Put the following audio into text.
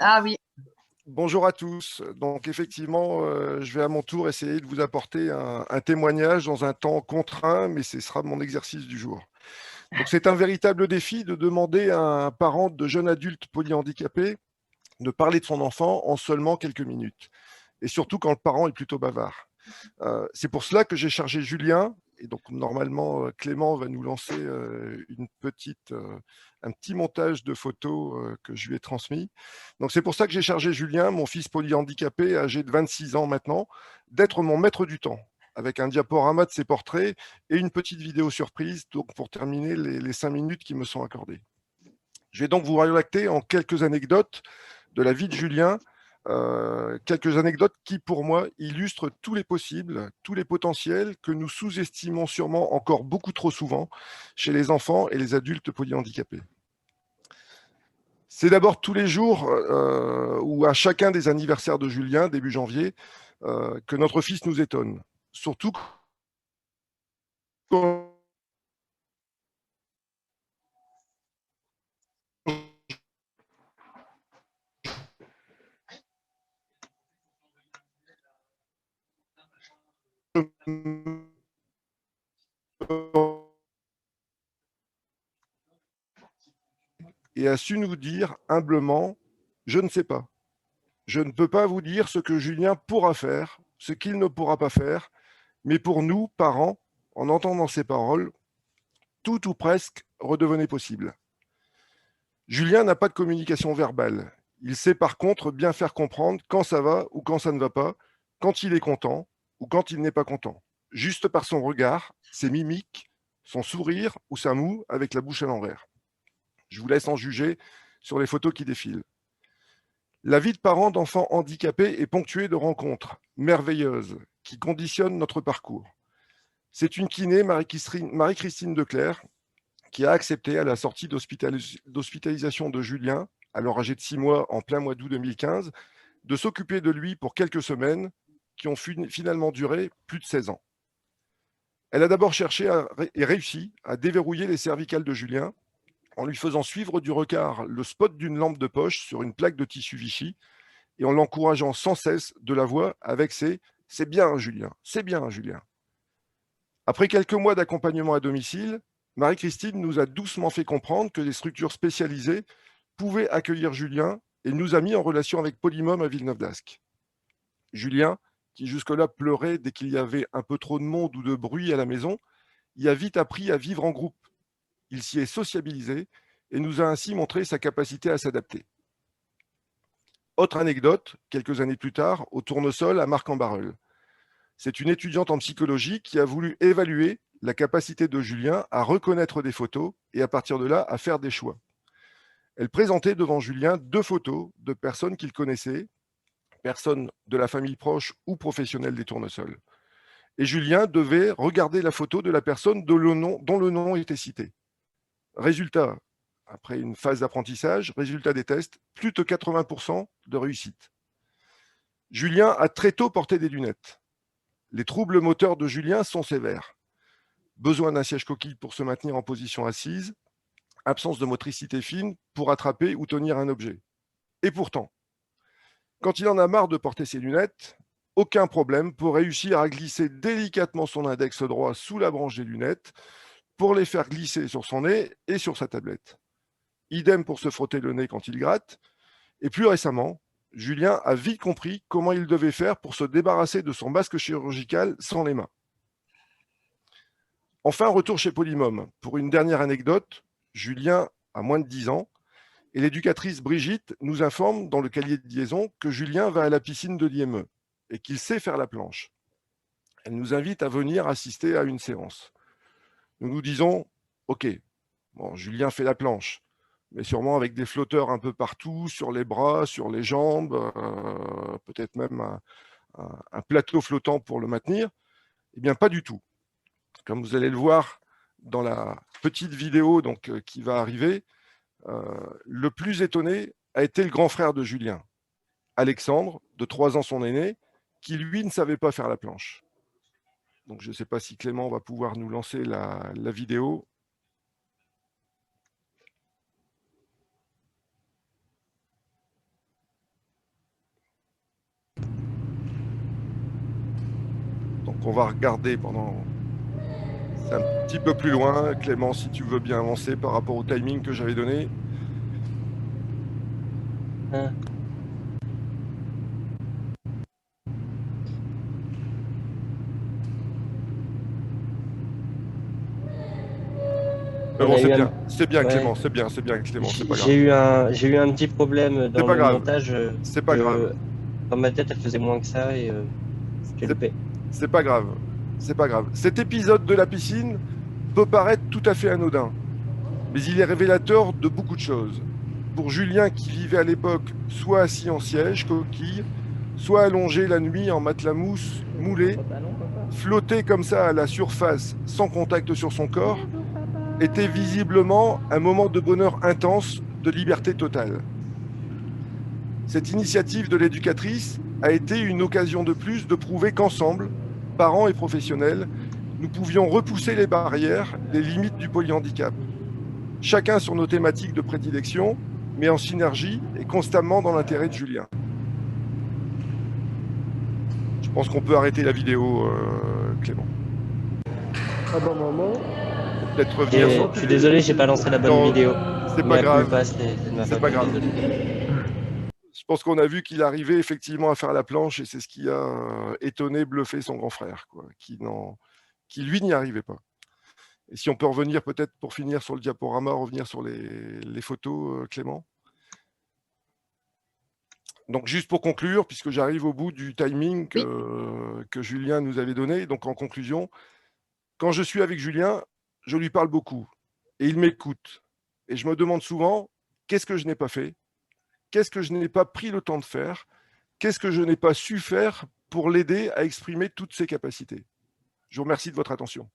Ah oui. Bonjour à tous. Donc effectivement, je vais à mon tour essayer de vous apporter un témoignage dans un temps contraint, mais ce sera mon exercice du jour. Donc c'est un véritable défi de demander à un parent de jeune adulte polyhandicapé de parler de son enfant en seulement quelques minutes. Et surtout quand le parent est plutôt bavard. C'est pour cela que j'ai chargé Julien. Et donc, normalement, Clément va nous lancer un petit montage de photos que je lui ai transmis. Donc, c'est pour ça que j'ai chargé Julien, mon fils polyhandicapé, âgé de 26 ans maintenant, d'être mon maître du temps, avec un diaporama de ses portraits et une petite vidéo surprise, donc pour terminer les 5 minutes qui me sont accordées. Je vais donc vous relater en quelques anecdotes de la vie de Julien, quelques anecdotes qui, pour moi, illustrent tous les possibles, tous les potentiels que nous sous-estimons sûrement encore beaucoup trop souvent chez les enfants et les adultes polyhandicapés. C'est d'abord tous les jours ou à chacun des anniversaires de Julien, début janvier, que notre fils nous étonne. Surtout quand et a su nous dire humblement, je ne sais pas. Je ne peux pas vous dire ce que Julien pourra faire, ce qu'il ne pourra pas faire, mais pour nous, parents, en entendant ces paroles, tout ou presque redevenait possible. Julien n'a pas de communication verbale. Il sait par contre bien faire comprendre quand ça va ou quand ça ne va pas, quand il est content ou quand il n'est pas content. Juste par son regard, ses mimiques, son sourire ou sa moue avec la bouche à l'envers. Je vous laisse en juger sur les photos qui défilent. La vie de parents d'enfants handicapés est ponctuée de rencontres merveilleuses qui conditionnent notre parcours. C'est une kiné, Marie-Christine Declercq, qui a accepté à la sortie d'hospitalisation de Julien, alors âgé de 6 mois en plein mois d'août 2015, de s'occuper de lui pour quelques semaines qui ont finalement duré plus de 16 ans. Elle a d'abord cherché et réussi à déverrouiller les cervicales de Julien en lui faisant suivre du regard le spot d'une lampe de poche sur une plaque de tissu Vichy et en l'encourageant sans cesse de la voix avec ses c'est bien, Julien, c'est bien, Julien. Après quelques mois d'accompagnement à domicile, Marie-Christine nous a doucement fait comprendre que les structures spécialisées pouvaient accueillir Julien et nous a mis en relation avec Polymom à Villeneuve-d'Ascq. Julien, qui jusque-là pleurait dès qu'il y avait un peu trop de monde ou de bruit à la maison, y a vite appris à vivre en groupe. Il s'y est sociabilisé et nous a ainsi montré sa capacité à s'adapter. Autre anecdote, quelques années plus tard, au Tournesol à Marc-en-Barœul. C'est une étudiante en psychologie qui a voulu évaluer la capacité de Julien à reconnaître des photos et à partir de là à faire des choix. Elle présentait devant Julien 2 photos de personnes qu'il connaissait, personnes de la famille proche ou professionnelle des tournesols. Et Julien devait regarder la photo de la personne dont le nom était cité. Résultat, après une phase d'apprentissage, résultat des tests, plus de 80% de réussite. Julien a très tôt porté des lunettes. Les troubles moteurs de Julien sont sévères. Besoin d'un siège coquille pour se maintenir en position assise, absence de motricité fine pour attraper ou tenir un objet. Et pourtant, quand il en a marre de porter ses lunettes, aucun problème pour réussir à glisser délicatement son index droit sous la branche des lunettes pour les faire glisser sur son nez et sur sa tablette. Idem pour se frotter le nez quand il gratte. Et plus récemment, Julien a vite compris comment il devait faire pour se débarrasser de son masque chirurgical sans les mains. Enfin, retour chez Polymom. Pour une dernière anecdote, Julien a moins de 10 ans et l'éducatrice Brigitte nous informe dans le cahier de liaison que Julien va à la piscine de l'IME et qu'il sait faire la planche. Elle nous invite à venir assister à une séance. Nous nous disons, OK, bon, Julien fait la planche, mais sûrement avec des flotteurs un peu partout, sur les bras, sur les jambes, peut-être même un plateau flottant pour le maintenir. Eh bien, pas du tout. Comme vous allez le voir dans la petite vidéo donc, qui va arriver, le plus étonné a été le grand frère de Julien, Alexandre, de 3 ans son aîné, qui lui ne savait pas faire la planche. Donc je ne sais pas si Clément va pouvoir nous lancer la vidéo. on va regarder pendant... C'est un petit peu plus loin. Clément, si tu veux bien avancer par rapport au timing que j'avais donné. Mais On bon, a eu un... c'est bien Ouais. Clément, c'est bien Clément, c'est pas J'ai grave. eu j'ai eu un petit problème C'est dans pas le grave, montage. c'est pas grave, Dans ma tête, elle faisait moins que ça et j'ai c'est loupé. c'est pas grave, c'est pas grave. Cet épisode de la piscine peut paraître tout à fait anodin, mais il est révélateur de beaucoup de choses. Pour Julien qui vivait à l'époque soit assis en siège, coquille, soit allongé la nuit en matelas mousse moulé, flotter comme ça à la surface sans contact sur son corps, était visiblement un moment de bonheur intense, de liberté totale. Cette initiative de l'éducatrice a été une occasion de plus de prouver qu'ensemble, parents et professionnels, nous pouvions repousser les barrières, les limites du polyhandicap. Chacun sur nos thématiques de prédilection, mais en synergie et constamment dans l'intérêt de Julien. Je pense qu'on peut arrêter la vidéo, Clément. Un bon moment. Peut-être revenir sur... Je suis désolé, j'ai pas lancé la bonne Non, vidéo. c'est pas Mais à grave, culpa, c'est de ma c'est faute, pas je suis grave. désolé. Je pense qu'on a vu qu'il arrivait effectivement à faire la planche et c'est ce qui a étonné, bluffé son grand frère, quoi, qui lui n'y arrivait pas. Et si on peut revenir peut-être pour finir sur le diaporama, revenir sur les photos, Clément. Donc juste pour conclure, puisque j'arrive au bout du timing que Julien nous avait donné, donc en conclusion, quand je suis avec Julien, je lui parle beaucoup et il m'écoute. Et je me demande souvent, qu'est-ce que je n'ai pas fait? Qu'est-ce que je n'ai pas pris le temps de faire? Qu'est-ce que je n'ai pas su faire pour l'aider à exprimer toutes ses capacités? Je vous remercie de votre attention.